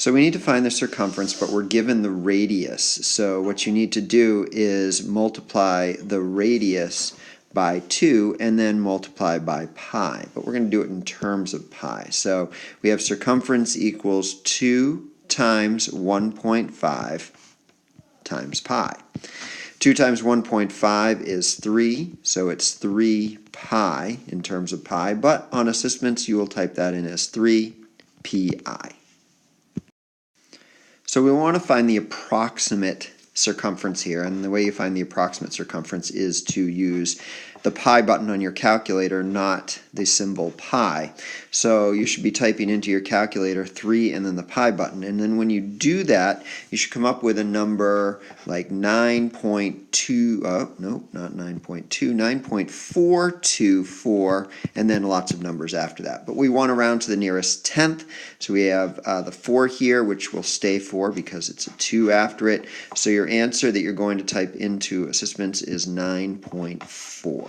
So we need to find the circumference, but we're given the radius. So what you need to do is multiply the radius by 2 and then multiply by pi. But we're going to do it in terms of pi. So we have circumference equals 2 times 1.5 times pi. 2 times 1.5 is 3, so it's 3 pi in terms of pi, but on assessments you will type that in as 3 pi. So we want to find the approximate circumference here, and the way you find the approximate circumference is to use the pi button on your calculator, not the symbol pi. So you should be typing into your calculator 3 and then the pi button, and then when you do that you should come up with a number like 9.2, no, not 9.2, 9.424, and then lots of numbers after that. But we want to round to the nearest tenth, so we have the 4 here, which will stay 4 because it's a 2 after it. So your answer that you're going to type into assessments is 9.4.